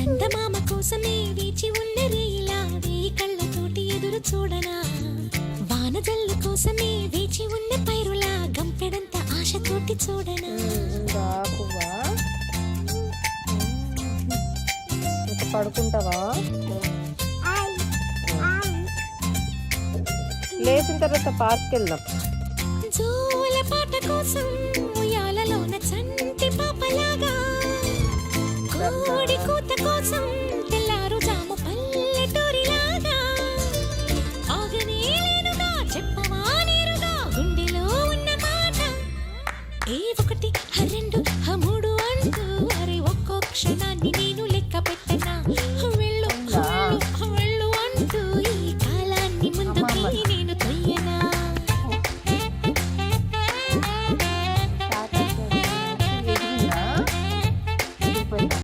చందమామ కోసమే వేచి ఉన్న రేయిలా వేయి కళ్ళతోటి ఎదురు చూడనా వానజల్లు కోసమే వేచి ఉన్న పైరులా గంపెడంత ఆశతోటి చూడనా బాబువా ఇంకా పడుకుంటావా లేచిన తర్వాత పార్క్కి వెళ్దాం జోల పాట కోసం ఉయ్యాలలోన చంటి పాపలాగా కోడి కూత కోసం తెల్లారు జాము పల్లెటూరిలాగా ఆగనే లేనుగా చెప్పవా నేరుగా గుండెలో ఉన్న మాట ఏ ఒకటి రెండు మూడు అంటూ అరే ఒక్కో క్షణాన్ని నేను